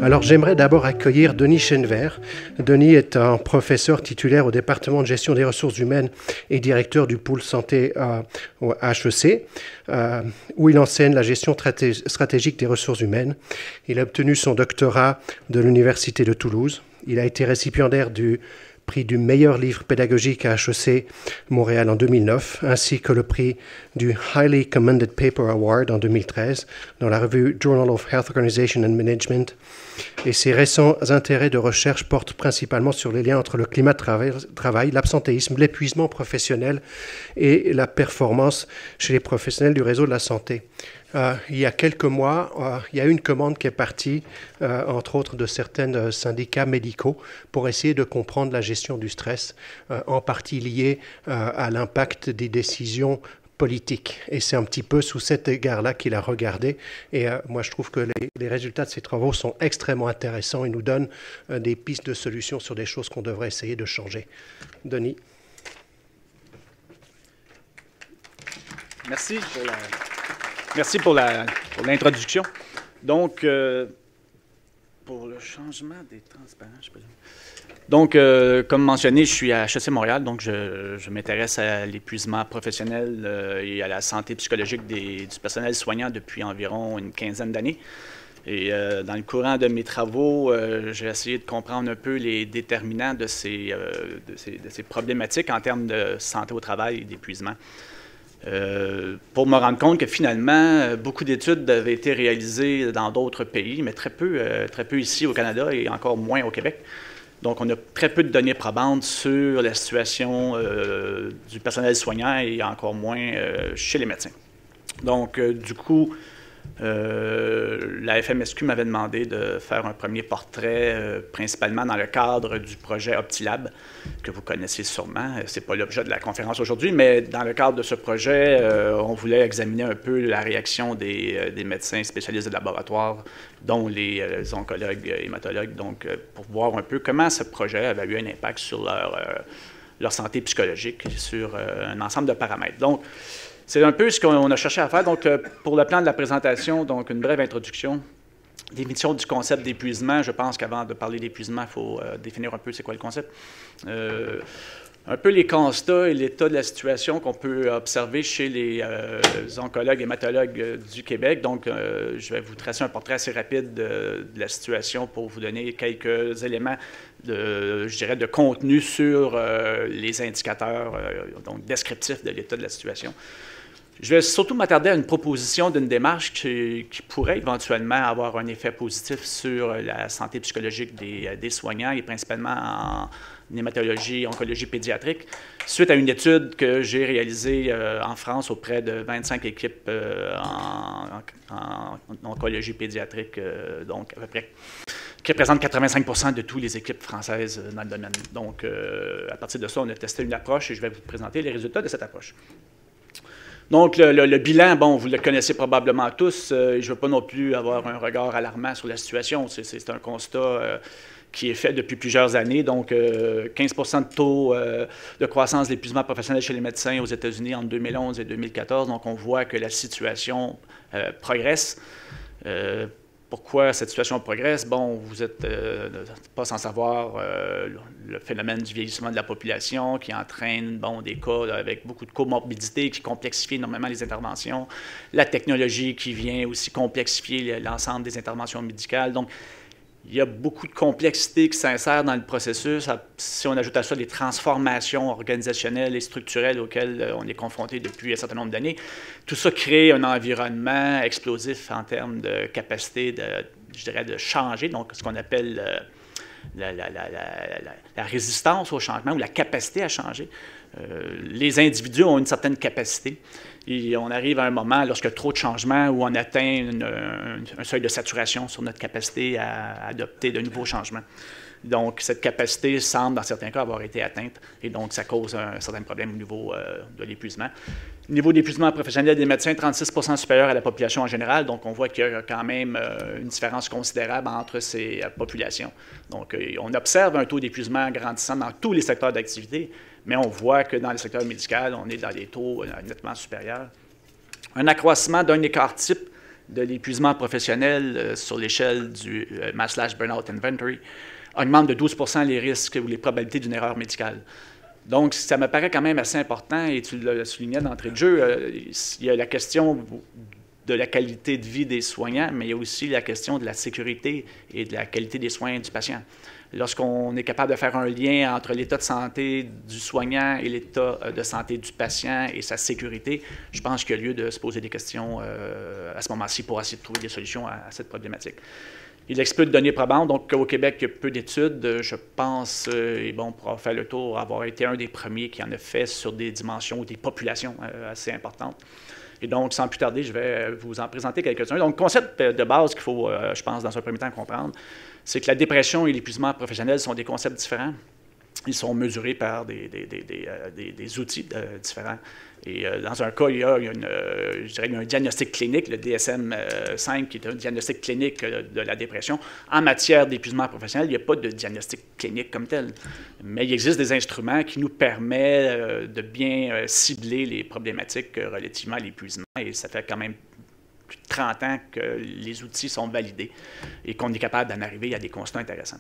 Alors j'aimerais d'abord accueillir Denis Chenevert. Denis est un professeur titulaire au département de gestion des ressources humaines et directeur du pôle santé au HEC, où il enseigne la gestion stratégique des ressources humaines. Il a obtenu son doctorat de l'Université de Toulouse. Il a été récipiendaire du prix du meilleur livre pédagogique à HEC Montréal en 2009, ainsi que le prix du Highly Commended Paper Award en 2013 dans la revue Journal of Health Organization and Management. Et ses récents intérêts de recherche portent principalement sur les liens entre le climat de travail, l'absentéisme, l'épuisement professionnel et la performance chez les professionnels du réseau de la santé. Il y a quelques mois, il y a eu une commande qui est partie, entre autres de certains syndicats médicaux, pour essayer de comprendre la gestion du stress, en partie liée à l'impact des décisions politiques. Et c'est un petit peu sous cet égard-là qu'il a regardé. Et moi, je trouve que les résultats de ces travaux sont extrêmement intéressants et nous donnent des pistes de solutions sur des choses qu'on devrait essayer de changer. Denis. Merci pour l'introduction. Donc, pour le changement des transparents, je peux dire. Donc, comme mentionné, je suis à HEC Montréal, donc je m'intéresse à l'épuisement professionnel et à la santé psychologique du personnel soignant depuis environ une quinzaine d'années. Et dans le courant de mes travaux, j'ai essayé de comprendre un peu les déterminants de ces problématiques en termes de santé au travail et d'épuisement. Pour me rendre compte que finalement, beaucoup d'études avaient été réalisées dans d'autres pays, mais très peu ici au Canada et encore moins au Québec. Donc, on a très peu de données probantes sur la situation du personnel soignant et encore moins chez les médecins. Donc, du coup, la FMSQ m'avait demandé de faire un premier portrait, principalement dans le cadre du projet Optilab, que vous connaissez sûrement. Ce n'est pas l'objet de la conférence aujourd'hui, mais dans le cadre de ce projet, on voulait examiner un peu la réaction des médecins spécialistes de laboratoire, dont les oncologues et hématologues, donc pour voir un peu comment ce projet avait eu un impact sur leur santé psychologique, sur un ensemble de paramètres. Donc, c'est un peu ce qu'on a cherché à faire. Donc, pour le plan de la présentation, donc une brève introduction, définition du concept d'épuisement. Je pense qu'avant de parler d'épuisement, il faut définir un peu c'est quoi le concept. Un peu les constats et l'état de la situation qu'on peut observer chez les oncologues et hématologues du Québec. Donc, je vais vous tracer un portrait assez rapide de la situation pour vous donner quelques éléments je dirais, de contenu sur les indicateurs donc descriptifs de l'état de la situation. Je vais surtout m'attarder à une proposition d'une démarche qui pourrait éventuellement avoir un effet positif sur la santé psychologique des soignants et principalement en hématologie et oncologie pédiatrique, suite à une étude que j'ai réalisée en France auprès de 25 équipes en oncologie pédiatrique, donc à peu près, qui représente 85% de toutes les équipes françaises dans le domaine. Donc, à partir de ça, on a testé une approche et je vais vous présenter les résultats de cette approche. Donc, le bilan, bon, vous le connaissez probablement tous. Je ne veux pas non plus avoir un regard alarmant sur la situation. C'est un constat qui est fait depuis plusieurs années. Donc, 15% de taux de croissance de l'épuisement professionnel chez les médecins aux États-Unis entre 2011 et 2014. Donc, on voit que la situation progresse. Pourquoi cette situation progresse? Bon, vous n'êtes pas sans savoir le phénomène du vieillissement de la population qui entraîne des cas avec beaucoup de comorbidités qui complexifient énormément les interventions. La technologie qui vient aussi complexifier l'ensemble des interventions médicales. Donc, il y a beaucoup de complexité qui s'insère dans le processus. Si on ajoute à ça les transformations organisationnelles et structurelles auxquelles on est confronté depuis un certain nombre d'années, tout ça crée un environnement explosif en termes de capacité, je dirais, de changer, donc ce qu'on appelle la résistance au changement ou la capacité à changer. Les individus ont une certaine capacité. Et on arrive à un moment, lorsque trop de changements, où on atteint un seuil de saturation sur notre capacité à adopter de nouveaux changements. Donc, cette capacité semble, dans certains cas, avoir été atteinte, et donc ça cause un certain problème au niveau de l'épuisement. Niveau d'épuisement professionnel des médecins, 36% supérieur à la population en général, donc on voit qu'il y a quand même une différence considérable entre ces populations. Donc, on observe un taux d'épuisement grandissant dans tous les secteurs d'activité, mais on voit que dans le secteur médical, on est dans des taux nettement supérieurs. Un accroissement d'un écart type de l'épuisement professionnel sur l'échelle du Maslach Burnout Inventory augmente de 12% les risques ou les probabilités d'une erreur médicale. Donc, ça me paraît quand même assez important, et tu le soulignais d'entrée de jeu, il y a la question de la qualité de vie des soignants, mais il y a aussi la question de la sécurité et de la qualité des soins du patient. Lorsqu'on est capable de faire un lien entre l'état de santé du soignant et l'état de santé du patient et sa sécurité, je pense qu'il y a lieu de se poser des questions à ce moment-ci pour essayer de trouver des solutions à cette problématique. Il exploite de données probantes, donc au Québec, il y a peu d'études. Je pense, et bon, pour avoir fait le tour, avoir été un des premiers qui en a fait sur des dimensions ou des populations assez importantes. Et donc, sans plus tarder, je vais vous en présenter quelques-uns. Donc, le concept de base qu'il faut, je pense, dans un premier temps comprendre, c'est que la dépression et l'épuisement professionnel sont des concepts différents. Ils sont mesurés par des outils différents. Et dans un cas, il y a je dirais, un diagnostic clinique, le DSM-5, qui est un diagnostic clinique de la dépression. En matière d'épuisement professionnel, il n'y a pas de diagnostic clinique comme tel. Mais il existe des instruments qui nous permettent de bien cibler les problématiques relativement à l'épuisement. Et ça fait quand même plus de 30 ans que les outils sont validés et qu'on est capable d'en arriver à des constats intéressants.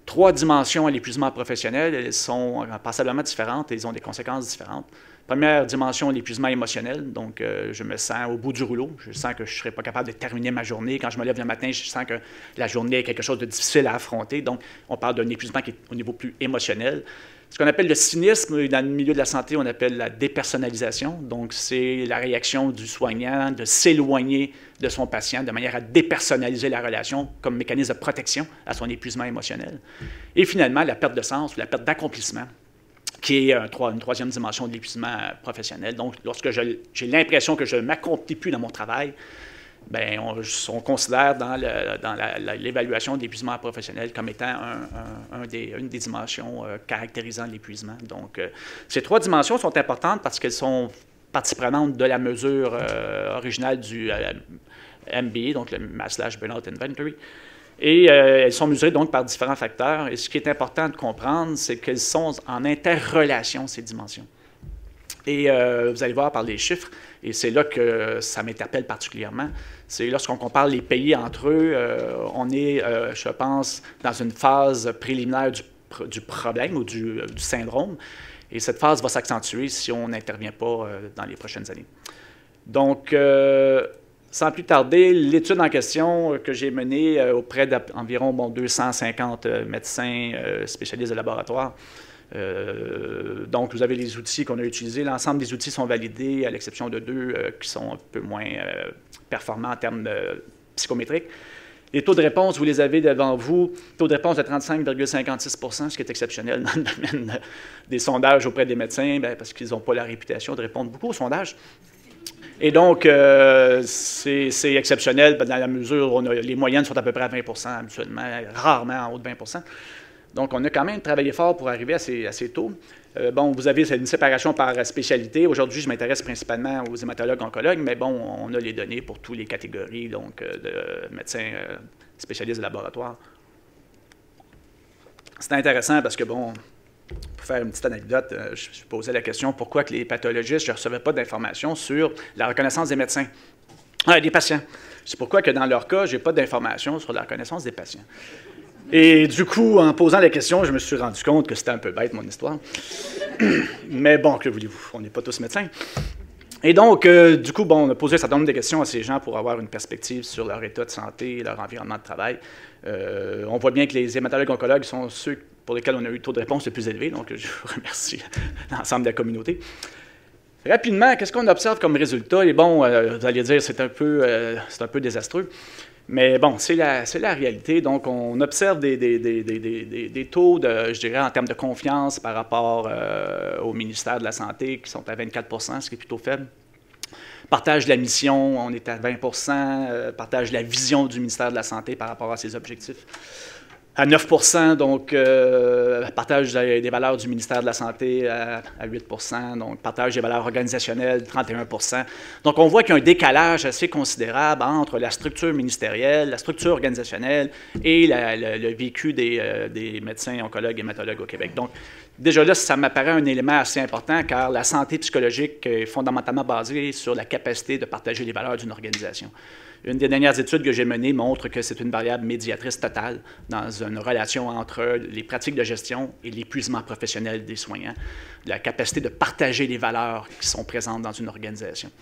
3 dimensions à l'épuisement professionnel, elles sont passablement différentes et elles ont des conséquences différentes. Première dimension, l'épuisement émotionnel. Donc, je me sens au bout du rouleau. Je sens que je ne serai pas capable de terminer ma journée. Quand je me lève le matin, je sens que la journée est quelque chose de difficile à affronter. Donc, on parle d'un épuisement qui est au niveau plus émotionnel. Ce qu'on appelle le cynisme, dans le milieu de la santé, on appelle la dépersonnalisation. Donc, c'est la réaction du soignant de s'éloigner de son patient de manière à dépersonnaliser la relation comme mécanisme de protection à son épuisement émotionnel. Et finalement, la perte de sens, la perte d'accomplissement, qui est une troisième dimension de l'épuisement professionnel. Donc, lorsque j'ai l'impression que je ne m'accomplis plus dans mon travail, bien, on considère dans l'évaluation de l'épuisement professionnel comme étant une des dimensions caractérisant l'épuisement. Donc, ces 3 dimensions sont importantes parce qu'elles sont partie prenante de la mesure originale du MBA, donc le Maslach Burnout Inventory. Et elles sont mesurées donc par différents facteurs. Et ce qui est important de comprendre, c'est qu'elles sont en interrelation, ces dimensions. Et vous allez voir par les chiffres, et c'est là que ça m'interpelle particulièrement, c'est lorsqu'on compare les pays entre eux, on est, je pense, dans une phase préliminaire du problème ou du syndrome, et cette phase va s'accentuer si on n'intervient pas dans les prochaines années. Donc, sans plus tarder, l'étude en question que j'ai menée auprès d'environ 250 médecins spécialistes de laboratoire. Donc, vous avez les outils qu'on a utilisés. L'ensemble des outils sont validés, à l'exception de 2 qui sont un peu moins performants en termes psychométriques. Les taux de réponse, vous les avez devant vous. Taux de réponse de 35,56 %, ce qui est exceptionnel dans le domaine des sondages auprès des médecins, parce qu'ils n'ont pas la réputation de répondre beaucoup aux sondages. Et donc, c'est exceptionnel dans la mesure où les moyennes sont à peu près à 20 % habituellement, rarement en haut de 20 %. Donc, on a quand même travaillé fort pour arriver à ces taux. Bon, vous avez une séparation par spécialité. Aujourd'hui, je m'intéresse principalement aux hématologues oncologues, mais bon, on a les données pour toutes les catégories donc, de médecins spécialistes de laboratoire. C'est intéressant parce que, bon, pour faire une petite anecdote, je posais la question pourquoi que les pathologistes ne recevaient pas d'informations sur la reconnaissance des médecins, des patients. C'est pourquoi que dans leur cas, je n'ai pas d'informations sur la reconnaissance des patients. Et du coup, en posant la question, je me suis rendu compte que c'était un peu bête, mon histoire. Mais bon, que voulez-vous, on n'est pas tous médecins. Et donc, du coup, bon, on a posé un certain nombre de questions à ces gens pour avoir une perspective sur leur état de santé et leur environnement de travail. On voit bien que les hématologues oncologues sont ceux pour lesquels on a eu le taux de réponse le plus élevé, donc je vous remercie l'ensemble de la communauté. Rapidement, qu'est-ce qu'on observe comme résultat? Et bon, vous allez dire, c'est un peu désastreux. Mais bon, c'est la réalité. Donc, on observe des taux, je dirais, en termes de confiance par rapport au ministère de la Santé qui sont à 24 %, ce qui est plutôt faible. Partage de la mission, on est à 20 %. Partage de la vision du ministère de la Santé par rapport à ses objectifs, à 9 %, donc partage des valeurs du ministère de la Santé à 8 %, donc partage des valeurs organisationnelles, 31 %. Donc, on voit qu'il y a un décalage assez considérable entre la structure ministérielle, la structure organisationnelle et le vécu des médecins oncologues et hématologues au Québec. Donc, déjà là, ça m'apparaît un élément assez important car la santé psychologique est fondamentalement basée sur la capacité de partager les valeurs d'une organisation. Une des dernières études que j'ai menées montre que c'est une variable médiatrice totale dans une relation entre les pratiques de gestion et l'épuisement professionnel des soignants, la capacité de partager les valeurs qui sont présentes dans une organisation.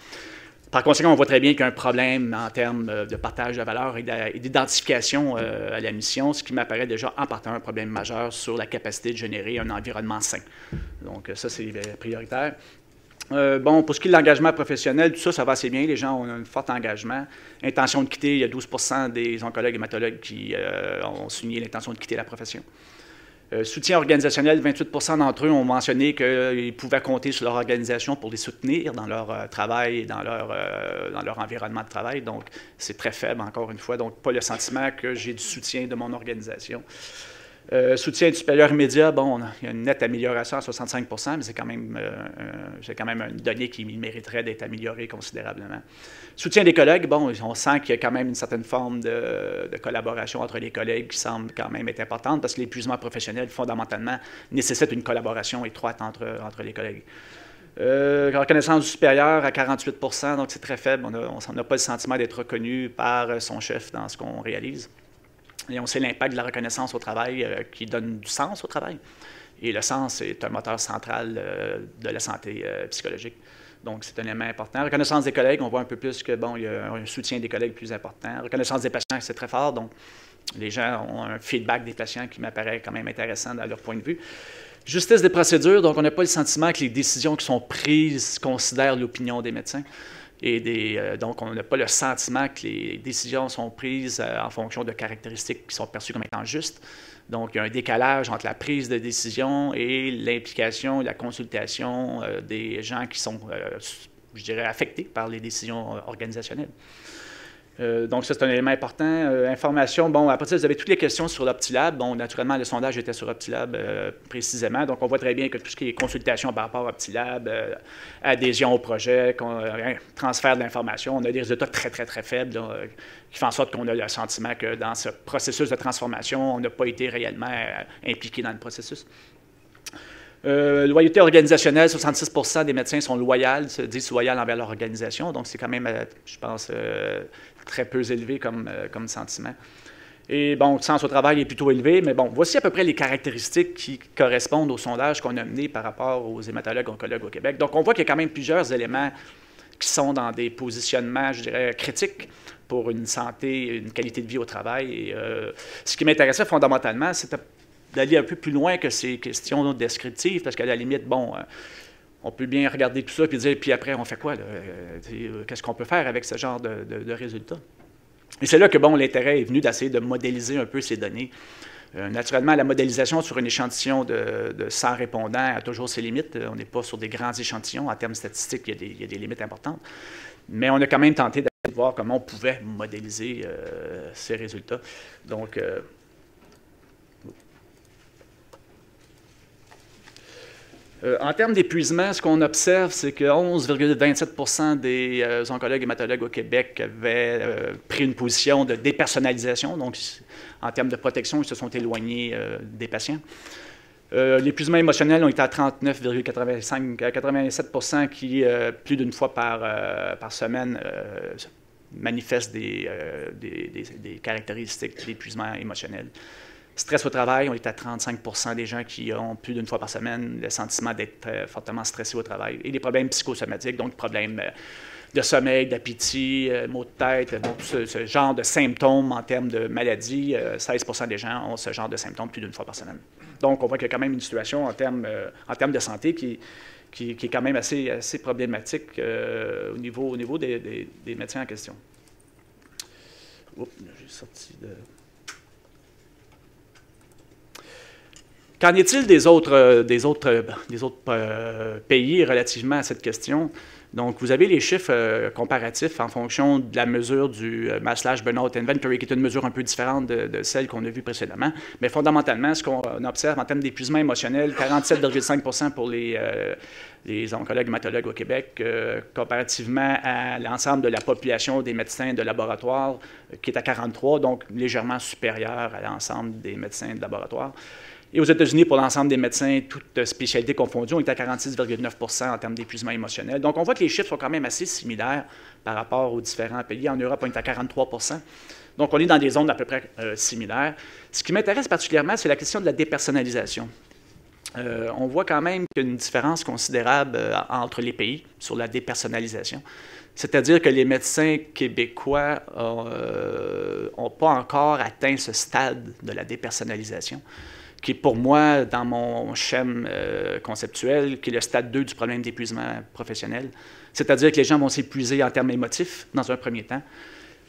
Par conséquent, on voit très bien qu'il y a un problème en termes de partage de valeurs et d'identification à la mission, ce qui m'apparaît déjà en partant un problème majeur sur la capacité de générer un environnement sain. Donc ça, c'est prioritaire. Bon, pour ce qui est de l'engagement professionnel, tout ça, ça va assez bien. Les gens ont un fort engagement. Intention de quitter, il y a 12% des oncologues et hématologues qui ont souligné l'intention de quitter la profession. Soutien organisationnel, 28% d'entre eux ont mentionné qu'ils pouvaient compter sur leur organisation pour les soutenir dans leur travail et dans leur environnement de travail. Donc, c'est très faible, encore une fois. Donc, pas le sentiment que j'ai du soutien de mon organisation. Soutien du supérieur immédiat, bon, il y a une nette amélioration à 65%, mais c'est quand même une donnée qui mériterait d'être améliorée considérablement. Soutien des collègues, bon, on sent qu'il y a quand même une certaine forme de collaboration entre les collègues qui semble quand même être importante parce que l'épuisement professionnel, fondamentalement, nécessite une collaboration étroite entre les collègues. Reconnaissance du supérieur à 48%, donc c'est très faible. On n'a pas le sentiment d'être reconnu par son chef dans ce qu'on réalise. Et on sait l'impact de la reconnaissance au travail qui donne du sens au travail. Et le sens est un moteur central de la santé psychologique. Donc, c'est un élément important. Reconnaissance des collègues, on voit un peu plus que, bon, il y a un soutien des collègues plus important. Reconnaissance des patients, c'est très fort. Donc, les gens ont un feedback des patients qui m'apparaît quand même intéressant dans leur point de vue. Justice des procédures, donc on n'a pas le sentiment que les décisions qui sont prises considèrent l'opinion des médecins. Donc, on n'a pas le sentiment que les décisions sont prises en fonction de caractéristiques qui sont perçues comme étant justes. Donc, il y a un décalage entre la prise de décision et l'implication et la consultation des gens qui sont, je dirais, affectés par les décisions organisationnelles. Donc, ça, c'est un élément important. Information, bon, après ça, vous avez toutes les questions sur l'Optilab. Bon, naturellement, le sondage était sur Optilab précisément. Donc, on voit très bien que tout ce qui est consultation par rapport à Optilab, adhésion au projet, transfert de l'information, on a des résultats très, très, très faibles là, qui font en sorte qu'on a le sentiment que dans ce processus de transformation, on n'a pas été réellement impliqué dans le processus. Loyauté organisationnelle, 66% des médecins sont loyaux, se disent loyaux envers leur organisation. Donc, c'est quand même, je pense, très peu élevé comme sentiment. Et bon, le sens au travail est plutôt élevé, mais bon, voici à peu près les caractéristiques qui correspondent au sondage qu'on a mené par rapport aux hématologues oncologues au Québec. Donc, on voit qu'il y a quand même plusieurs éléments qui sont dans des positionnements, je dirais, critiques pour une santé, une qualité de vie au travail. Et, ce qui m'intéressait fondamentalement, c'était d'aller un peu plus loin que ces questions descriptives, parce qu'à la limite, bon, on peut bien regarder tout ça et dire, puis après, on fait quoi? Qu'est-ce qu'on peut faire avec ce genre de résultats? Et c'est là que, bon, l'intérêt est venu d'essayer de modéliser un peu ces données. Naturellement, la modélisation sur un échantillon de 100 répondants a toujours ses limites. On n'est pas sur des grands échantillons. En termes statistiques, il y a des limites importantes. Mais on a quand même tenté de voir comment on pouvait modéliser ces résultats. Donc, en termes d'épuisement, ce qu'on observe, c'est que 11,27% des oncologues et hématologues au Québec avaient pris une position de dépersonnalisation. Donc, en termes de protection, ils se sont éloignés des patients. L'épuisement émotionnel, on était à 39,87% qui, plus d'une fois par semaine, manifestent des caractéristiques d'épuisement émotionnel. Stress au travail, on est à 35% des gens qui ont plus d'une fois par semaine le sentiment d'être fortement stressés au travail. Et des problèmes psychosomatiques, donc problèmes de sommeil, d'appétit, maux de tête, donc ce genre de symptômes en termes de maladie, 16% des gens ont ce genre de symptômes plus d'une fois par semaine. Donc, on voit qu'il y a quand même une situation en termes de santé qui est quand même assez problématique au niveau des médecins en question. Oups, j'ai sorti de... Qu'en est-il des autres pays relativement à cette question? Donc, vous avez les chiffres comparatifs en fonction de la mesure du Maslach-Burnout Inventory, qui est une mesure un peu différente de celle qu'on a vue précédemment. Mais fondamentalement, ce qu'on observe en termes d'épuisement émotionnel, 47,5% pour les oncologues hématologues au Québec, comparativement à l'ensemble de la population des médecins de laboratoire, qui est à 43, donc légèrement supérieur à l'ensemble des médecins de laboratoire. Et aux États-Unis, pour l'ensemble des médecins, toutes spécialités confondues, on est à 46,9 en termes d'épuisement émotionnel. Donc, on voit que les chiffres sont quand même assez similaires par rapport aux différents pays. En Europe, on est à 43 Donc, on est dans des zones à peu près similaires. Ce qui m'intéresse particulièrement, c'est la question de la dépersonnalisation. On voit quand même qu'il y a une différence considérable entre les pays sur la dépersonnalisation. C'est-à-dire que les médecins québécois n'ont pas encore atteint ce stade de la dépersonnalisation, qui est pour moi, dans mon schème conceptuel, qui est le stade 2 du problème d'épuisement professionnel. C'est-à-dire que les gens vont s'épuiser en termes émotifs dans un premier temps,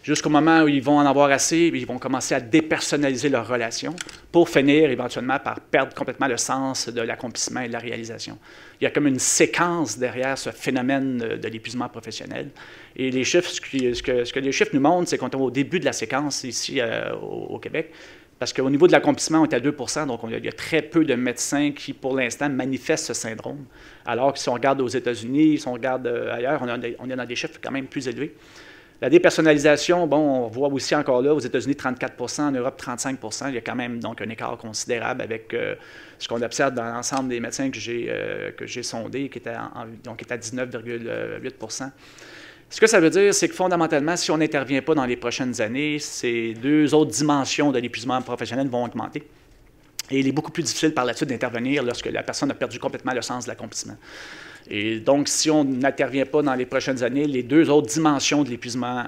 jusqu'au moment où ils vont en avoir assez, ils vont commencer à dépersonnaliser leurs relations pour finir éventuellement par perdre complètement le sens de l'accomplissement et de la réalisation. Il y a comme une séquence derrière ce phénomène de l'épuisement professionnel. Et les chiffres, ce que les chiffres nous montrent, c'est qu'on est au début de la séquence ici au Québec. Parce qu'au niveau de l'accomplissement, on est à 2 donc il y a très peu de médecins qui, pour l'instant, manifestent ce syndrome. Alors que si on regarde aux États-Unis, si on regarde ailleurs, on est dans des chiffres quand même plus élevés. La dépersonnalisation, bon, on voit aussi encore là, aux États-Unis, 34 en Europe, 35 Il y a quand même donc un écart considérable avec ce qu'on observe dans l'ensemble des médecins que j'ai sondés, qui était à 19,8 Ce que ça veut dire, c'est que fondamentalement, si on n'intervient pas dans les prochaines années, ces deux autres dimensions de l'épuisement professionnel vont augmenter. Et il est beaucoup plus difficile par la suite d'intervenir lorsque la personne a perdu complètement le sens de l'accomplissement. Et donc, si on n'intervient pas dans les prochaines années, les deux autres dimensions de l'épuisement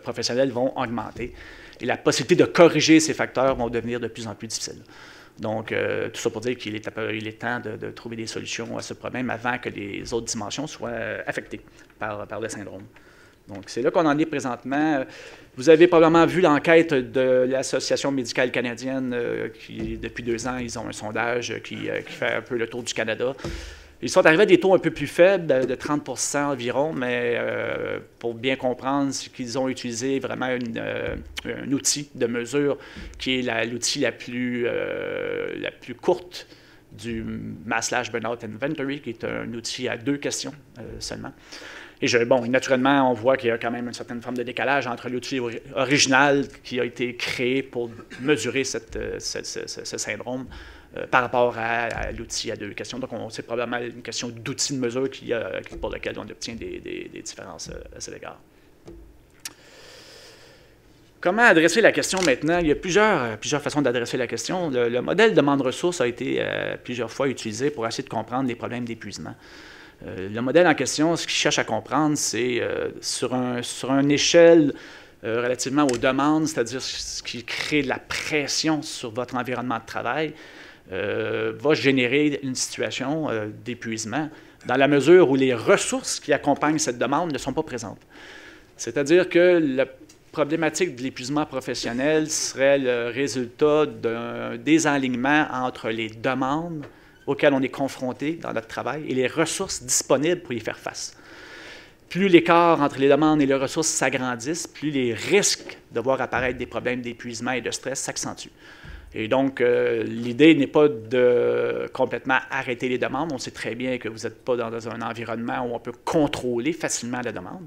professionnel vont augmenter. Et la possibilité de corriger ces facteurs vont devenir de plus en plus difficile. Donc, tout ça pour dire qu'il est temps de trouver des solutions à ce problème avant que les autres dimensions soient affectées par le syndrome. Donc, c'est là qu'on en est présentement. Vous avez probablement vu l'enquête de l'Association médicale canadienne qui, depuis 2 ans, ils ont un sondage qui fait un peu le tour du Canada. Ils sont arrivés à des taux un peu plus faibles, de 30 environ, mais pour bien comprendre, c'est qu'ils ont utilisé vraiment un outil de mesure qui est l'outil la plus courte du Maslach Burnout Inventory, qui est un outil à 2 questions seulement. Et naturellement, on voit qu'il y a quand même une certaine forme de décalage entre l'outil original qui a été créé pour mesurer ce syndrome par rapport à l'outil à 2 questions. Donc, c'est probablement une question d'outil de mesure pour lequel on obtient des différences à cet égard. Comment adresser la question maintenant? Il y a plusieurs façons d'adresser la question. Le modèle demande-ressources a été plusieurs fois utilisé pour essayer de comprendre les problèmes d'épuisement. Le modèle en question, ce qu'il cherche à comprendre, c'est sur une échelle relativement aux demandes, c'est-à-dire ce qui crée de la pression sur votre environnement de travail, va générer une situation d'épuisement dans la mesure où les ressources qui accompagnent cette demande ne sont pas présentes. C'est-à-dire que la problématique de l'épuisement professionnel serait le résultat d'un désalignement entre les demandes auxquelles on est confronté dans notre travail et les ressources disponibles pour y faire face. Plus l'écart entre les demandes et les ressources s'agrandissent, plus les risques de voir apparaître des problèmes d'épuisement et de stress s'accentuent. Et donc, l'idée n'est pas de complètement arrêter les demandes. On sait très bien que vous n'êtes pas dans un environnement où on peut contrôler facilement la demande.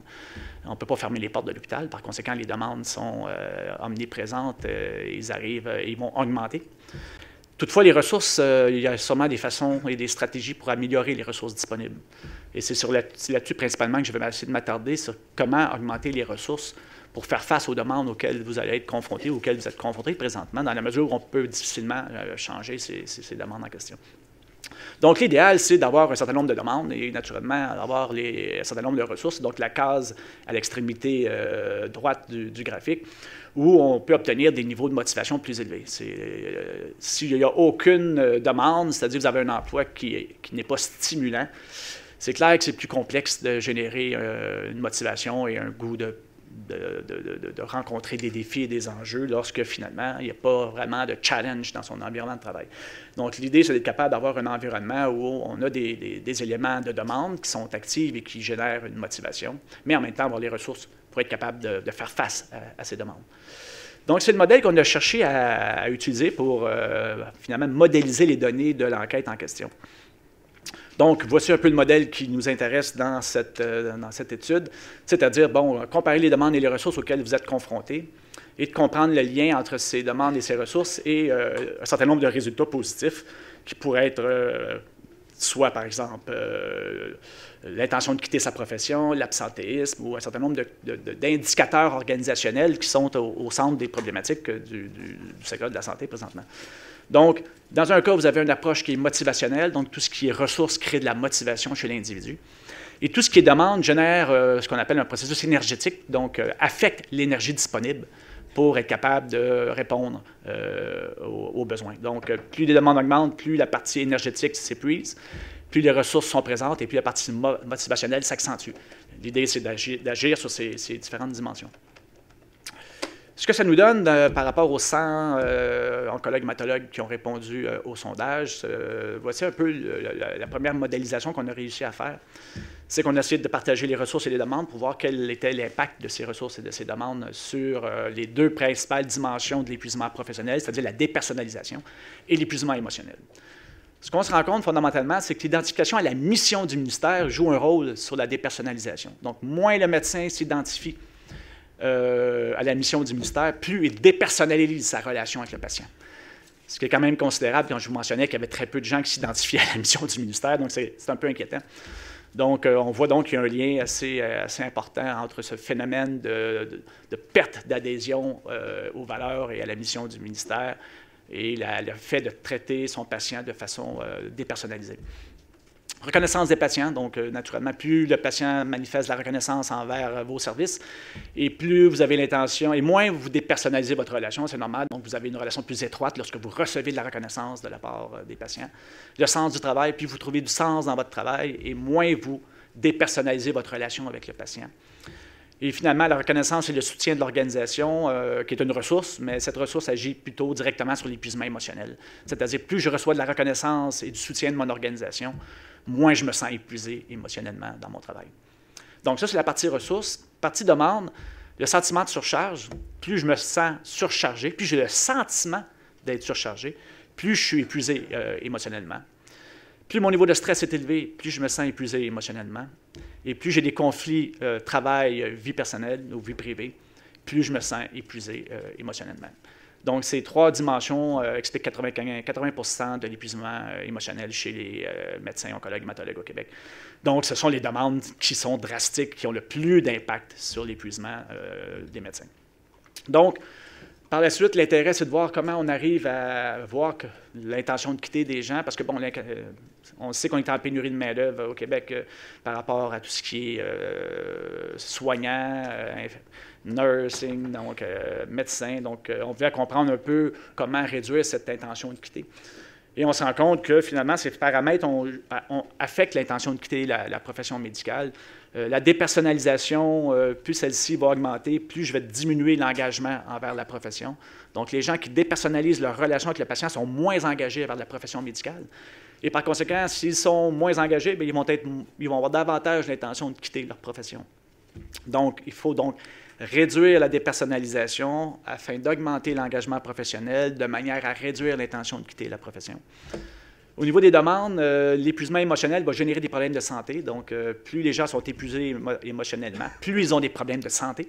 On ne peut pas fermer les portes de l'hôpital. Par conséquent, les demandes sont omniprésentes. Ils vont augmenter. Toutefois, les ressources, il y a sûrement des façons et des stratégies pour améliorer les ressources disponibles. Et c'est là-dessus principalement que je vais essayer de m'attarder sur comment augmenter les ressources pour faire face aux demandes auxquelles vous allez être confrontés, auxquelles vous êtes confrontés présentement, dans la mesure où on peut difficilement changer ces demandes en question. Donc, l'idéal, c'est d'avoir un certain nombre de demandes et, naturellement, d'avoir un certain nombre de ressources, donc la case à l'extrémité droite du graphique, où on peut obtenir des niveaux de motivation plus élevés. S'il n'y a aucune demande, c'est-à-dire que vous avez un emploi qui n'est pas stimulant, c'est clair que c'est plus complexe de générer une motivation et un goût de rencontrer des défis et des enjeux lorsque, finalement, il n'y a pas vraiment de challenge dans son environnement de travail. Donc, l'idée, c'est d'être capable d'avoir un environnement où on a des éléments de demande qui sont actifs et qui génèrent une motivation, mais en même temps avoir les ressources pour être capable de faire face à ces demandes. Donc, c'est le modèle qu'on a cherché à utiliser pour, finalement, modéliser les données de l'enquête en question. Donc, voici un peu le modèle qui nous intéresse dans cette étude, c'est-à-dire, comparer les demandes et les ressources auxquelles vous êtes confrontés et de comprendre le lien entre ces demandes et ces ressources et un certain nombre de résultats positifs qui pourraient être soit, par exemple, l'intention de quitter sa profession, l'absentéisme ou un certain nombre d'indicateurs organisationnels qui sont au centre des problématiques du secteur de la santé présentement. Donc, dans un cas, vous avez une approche qui est motivationnelle, donc tout ce qui est ressources crée de la motivation chez l'individu. Et tout ce qui est demande génère ce qu'on appelle un processus énergétique, donc affecte l'énergie disponible pour être capable de répondre aux besoins. Donc, plus les demandes augmentent, plus la partie énergétique s'épuise, plus les ressources sont présentes et plus la partie motivationnelle s'accentue. L'idée, c'est d'agir sur ces différentes dimensions. Ce que ça nous donne par rapport aux 100 oncologues hématologues qui ont répondu au sondage, voici un peu la première modélisation qu'on a réussi à faire. C'est qu'on a essayé de partager les ressources et les demandes pour voir quel était l'impact de ces ressources et de ces demandes sur les deux principales dimensions de l'épuisement professionnel, c'est-à-dire la dépersonnalisation et l'épuisement émotionnel. Ce qu'on se rend compte fondamentalement, c'est que l'identification à la mission du ministère joue un rôle sur la dépersonnalisation. Donc, moins le médecin s'identifie à la mission du ministère, plus il dépersonnalise sa relation avec le patient. Ce qui est quand même considérable quand je vous mentionnais qu'il y avait très peu de gens qui s'identifiaient à la mission du ministère, donc c'est un peu inquiétant. Donc, on voit donc qu'il y a un lien assez important entre ce phénomène de perte d'adhésion aux valeurs et à la mission du ministère et le fait de traiter son patient de façon dépersonnalisée. Reconnaissance des patients, donc naturellement, plus le patient manifeste la reconnaissance envers vos services, et plus vous avez l'intention, et moins vous dépersonnalisez votre relation, c'est normal, donc vous avez une relation plus étroite lorsque vous recevez de la reconnaissance de la part des patients. Le sens du travail, plus vous trouvez du sens dans votre travail, et moins vous dépersonnalisez votre relation avec le patient. Et finalement, la reconnaissance et le soutien de l'organisation, qui est une ressource, mais cette ressource agit plutôt directement sur l'épuisement émotionnel. C'est-à-dire, plus je reçois de la reconnaissance et du soutien de mon organisation, moins je me sens épuisé émotionnellement dans mon travail. Donc ça, c'est la partie ressources. Partie demande, le sentiment de surcharge, plus je me sens surchargé, plus j'ai le sentiment d'être surchargé, plus je suis épuisé émotionnellement. Plus mon niveau de stress est élevé, plus je me sens épuisé émotionnellement. Et plus j'ai des conflits travail-vie personnelle ou vie privée, plus je me sens épuisé émotionnellement. Donc, ces trois dimensions expliquent 80% de l'épuisement émotionnel chez les médecins oncologues hématologues au Québec. Donc, ce sont les demandes qui sont drastiques, qui ont le plus d'impact sur l'épuisement des médecins. Donc, par la suite, l'intérêt, c'est de voir comment on arrive à voir l'intention de quitter des gens, parce que, bon, on sait qu'on est en pénurie de main-d'œuvre au Québec par rapport à tout ce qui est soignant, nursing, donc médecin. Donc, on voulait comprendre un peu comment réduire cette intention de quitter. Et on se rend compte que, finalement, ces paramètres affectent l'intention de quitter la profession médicale. La dépersonnalisation, plus celle-ci va augmenter, plus je vais diminuer l'engagement envers la profession. Donc, les gens qui dépersonnalisent leur relation avec le patient sont moins engagés vers la profession médicale. Et par conséquent, s'ils sont moins engagés, bien, ils vont avoir davantage l'intention de quitter leur profession. Donc, il faut donc réduire la dépersonnalisation afin d'augmenter l'engagement professionnel de manière à réduire l'intention de quitter la profession. Au niveau des demandes, l'épuisement émotionnel va générer des problèmes de santé. Donc, plus les gens sont épuisés émotionnellement, plus ils ont des problèmes de santé.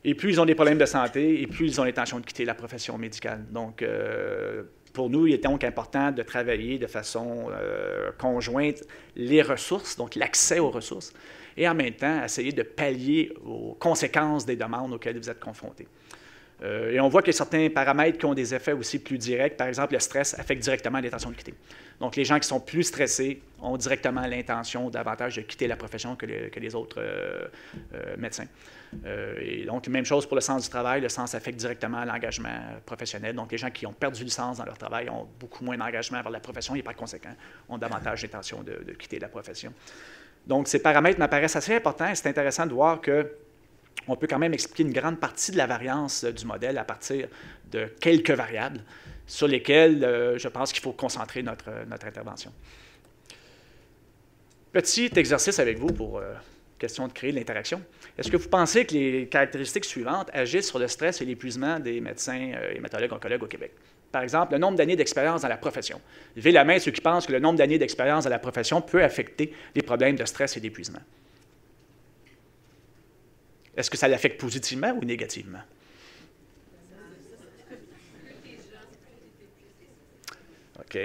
Et plus ils ont des problèmes de santé, et plus ils ont l'intention de quitter la profession médicale. Donc, pour nous, il est donc important de travailler de façon conjointe les ressources, donc l'accès aux ressources, et en même temps, essayer de pallier aux conséquences des demandes auxquelles vous êtes confrontés. Et on voit qu'il y a certains paramètres qui ont des effets aussi plus directs. Par exemple, le stress affecte directement l'intention de quitter. Donc, les gens qui sont plus stressés ont directement l'intention davantage de quitter la profession que les autres médecins. Et donc, même chose pour le sens du travail. Le sens affecte directement l'engagement professionnel. Donc, les gens qui ont perdu le sens dans leur travail ont beaucoup moins d'engagement vers la profession et par conséquent ont davantage l'intention de quitter la profession. Donc, ces paramètres m'apparaissent assez importants et c'est intéressant de voir qu'on peut quand même expliquer une grande partie de la variance du modèle à partir de quelques variables sur lesquelles je pense qu'il faut concentrer notre intervention. Petit exercice avec vous pour question de créer de l'interaction. Est-ce que vous pensez que les caractéristiques suivantes agissent sur le stress et l'épuisement des médecins hématologues oncologues au Québec? Par exemple, le nombre d'années d'expérience dans la profession. Levez la main ceux qui pensent que le nombre d'années d'expérience dans la profession peut affecter les problèmes de stress et d'épuisement. Est-ce que ça l'affecte positivement ou négativement? OK.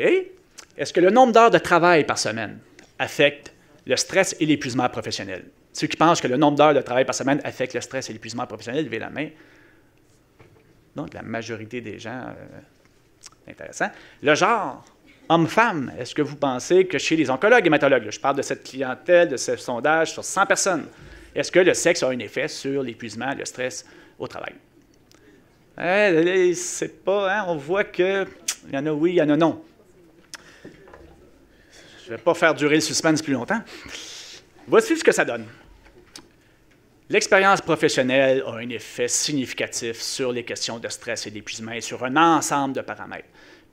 Est-ce que le nombre d'heures de travail par semaine affecte le stress et l'épuisement professionnel? Ceux qui pensent que le nombre d'heures de travail par semaine affecte le stress et l'épuisement professionnel, levez la main. Donc, la majorité des gens, intéressant. Le genre, homme-femme, est-ce que vous pensez que chez les oncologues et hématologues, je parle de cette clientèle, de ce sondage sur 100 personnes, est-ce que le sexe a un effet sur l'épuisement, le stress au travail? C'est pas, hein, on voit qu'il y en a oui, il y en a non. Je ne vais pas faire durer le suspense plus longtemps. Voici ce que ça donne. L'expérience professionnelle a un effet significatif sur les questions de stress et d'épuisement et sur un ensemble de paramètres.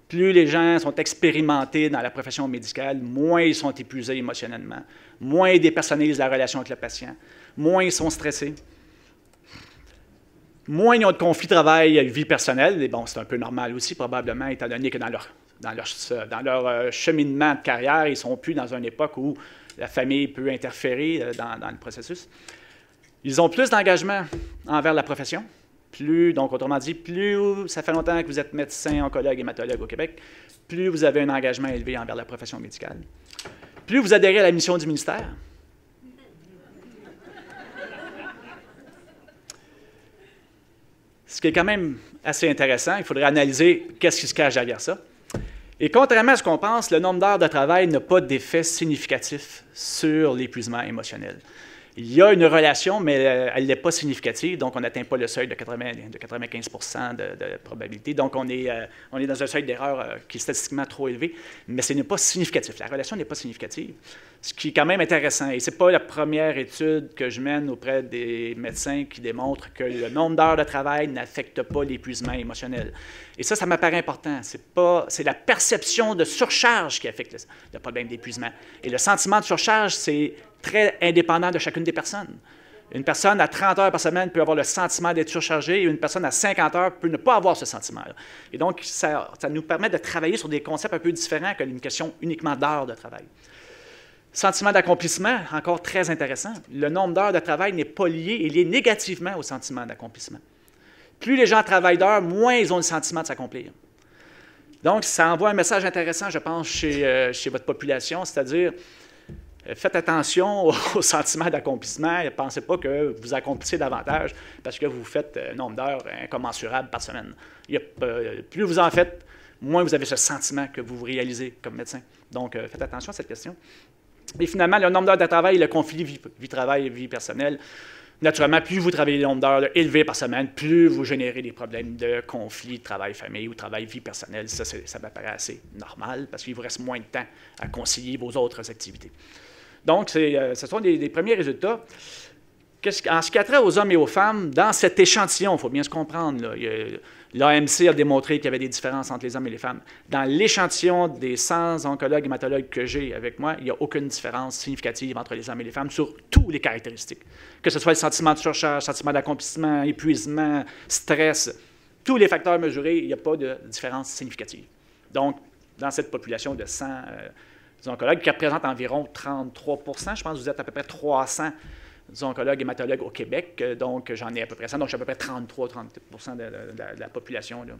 Plus les gens sont expérimentés dans la profession médicale, moins ils sont épuisés émotionnellement, moins ils dépersonnalisent la relation avec le patient, moins ils sont stressés, moins ils ont de conflits travail-vie personnelle. Et bon, c'est un peu normal aussi, probablement, étant donné que dans leur cheminement de carrière, ils ne sont plus dans une époque où la famille peut interférer dans le processus. Ils ont plus d'engagement envers la profession. Donc, autrement dit, plus ça fait longtemps que vous êtes médecin, oncologue, hématologue au Québec, plus vous avez un engagement élevé envers la profession médicale. Plus vous adhérez à la mission du ministère. Ce qui est quand même assez intéressant, il faudrait analyser qu'est-ce qui se cache derrière ça. Et contrairement à ce qu'on pense, le nombre d'heures de travail n'a pas d'effet significatif sur l'épuisement émotionnel. Il y a une relation, mais elle n'est pas significative, donc on n'atteint pas le seuil de 95 % de probabilité. Donc on est dans un seuil d'erreur qui est statistiquement trop élevé, mais ce n'est pas significatif. La relation n'est pas significative, ce qui est quand même intéressant. Et ce n'est pas la première étude que je mène auprès des médecins qui démontre que le nombre d'heures de travail n'affecte pas l'épuisement émotionnel. Et ça m'apparaît important. C'est la perception de surcharge qui affecte le problème d'épuisement. Et le sentiment de surcharge, c'est très indépendant de chacune des personnes. Une personne à 30 heures par semaine peut avoir le sentiment d'être surchargée et une personne à 50 heures peut ne pas avoir ce sentiment-là. Et donc, ça nous permet de travailler sur des concepts un peu différents qu'une question uniquement d'heures de travail. Sentiment d'accomplissement, encore très intéressant. Le nombre d'heures de travail n'est pas lié, il est lié négativement au sentiment d'accomplissement. Plus les gens travaillent d'heures, moins ils ont le sentiment de s'accomplir. Donc, ça envoie un message intéressant, je pense, chez votre population, c'est-à-dire faites attention au sentiment d'accomplissement et ne pensez pas que vous accomplissez davantage parce que vous faites un nombre d'heures incommensurable par semaine. Plus vous en faites, moins vous avez ce sentiment que vous vous réalisez comme médecin. Donc, faites attention à cette question. Et finalement, le nombre d'heures de travail et le conflit vie-travail et vie personnelle. Naturellement, plus vous travaillez le nombre d'heures élevées par semaine, plus vous générez des problèmes de conflit travail-famille ou travail-vie personnelle. Ça m'apparaît assez normal parce qu'il vous reste moins de temps à concilier vos autres activités. Donc, ce sont des premiers résultats. En ce qui a trait aux hommes et aux femmes, dans cet échantillon, il faut bien se comprendre, l'AMC a démontré qu'il y avait des différences entre les hommes et les femmes. Dans l'échantillon des 100 oncologues, hématologues que j'ai avec moi, il n'y a aucune différence significative entre les hommes et les femmes sur toutes les caractéristiques. Que ce soit le sentiment de surcharge, sentiment d'accomplissement, épuisement, stress, tous les facteurs mesurés, il n'y a pas de différence significative. Donc, dans cette population de 100 oncologues, qui représente environ 33 %, je pense que vous êtes à peu près 300 oncologues, hématologues au Québec, donc j'en ai à peu près 100, donc je suis à peu près 33-34 % de la population. Là.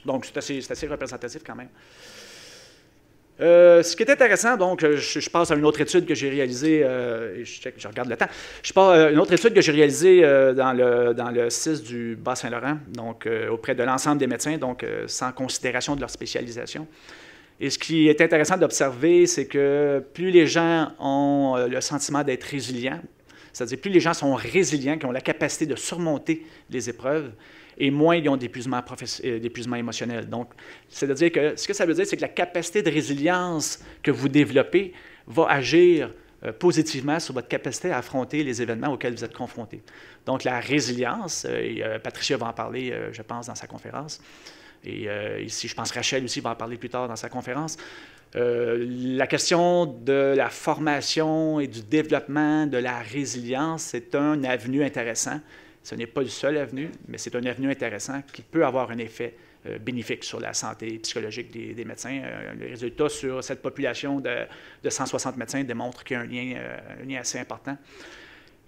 Donc c'est assez représentatif quand même. Ce qui est intéressant, donc je passe à une autre étude que j'ai réalisée, je regarde le temps, je passe à une autre étude que j'ai réalisée dans le CIS du Bas-Saint-Laurent, donc auprès de l'ensemble des médecins, donc sans considération de leur spécialisation. Et ce qui est intéressant d'observer, c'est que plus les gens ont le sentiment d'être résilients, c'est-à-dire plus les gens sont résilients, qui ont la capacité de surmonter les épreuves, et moins ils ont d'épuisement émotionnel. Donc, c'est-à-dire que ce que ça veut dire, c'est que la capacité de résilience que vous développez va agir positivement sur votre capacité à affronter les événements auxquels vous êtes confrontés. Donc, la résilience, et Patricia va en parler, je pense, dans sa conférence, et ici, je pense Rachel aussi va en parler plus tard dans sa conférence. La question de la formation et du développement de la résilience, c'est un avenue intéressant. Ce n'est pas le seul avenue, mais c'est un avenue intéressant qui peut avoir un effet bénéfique sur la santé psychologique des médecins. Les résultats sur cette population de 160 médecins démontrent qu'il y a un lien assez important.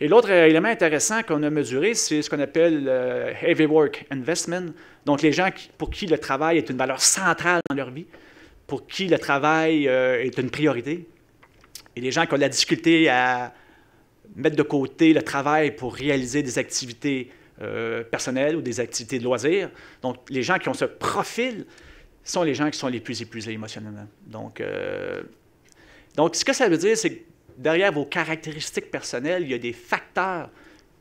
Et l'autre élément intéressant qu'on a mesuré, c'est ce qu'on appelle le Heavy Work Investment, donc les gens pour qui le travail est une valeur centrale dans leur vie. pour qui le travail est une priorité et les gens qui ont de la difficulté à mettre de côté le travail pour réaliser des activités personnelles ou des activités de loisirs. Donc, les gens qui ont ce profil sont les gens qui sont les plus épuisés émotionnellement. Donc ce que ça veut dire, c'est que derrière vos caractéristiques personnelles, il y a des facteurs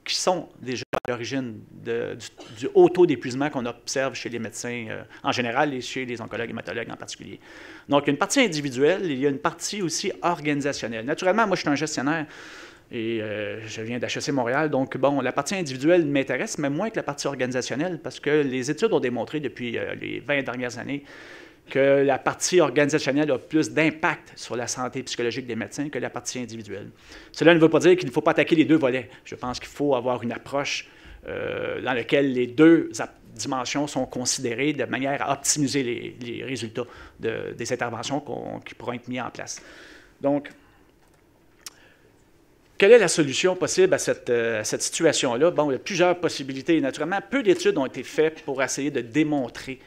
qui sont déjà à l'origine du haut taux d'épuisement qu'on observe chez les médecins en général et chez les oncologues et hématologues en particulier. Donc, il y a une partie individuelle, il y a une partie aussi organisationnelle. Naturellement, moi, je suis un gestionnaire et je viens d'HEC Montréal, donc, bon, la partie individuelle m'intéresse, mais moins que la partie organisationnelle, parce que les études ont démontré depuis les 20 dernières années que la partie organisationnelle a plus d'impact sur la santé psychologique des médecins que la partie individuelle. Cela ne veut pas dire qu'il ne faut pas attaquer les deux volets. Je pense qu'il faut avoir une approche dans laquelle les deux dimensions sont considérées de manière à optimiser les résultats des interventions qui pourront être mises en place. Donc, quelle est la solution possible à cette situation-là? Bon, il y a plusieurs possibilités. Naturellement, peu d'études ont été faites pour essayer de démontrer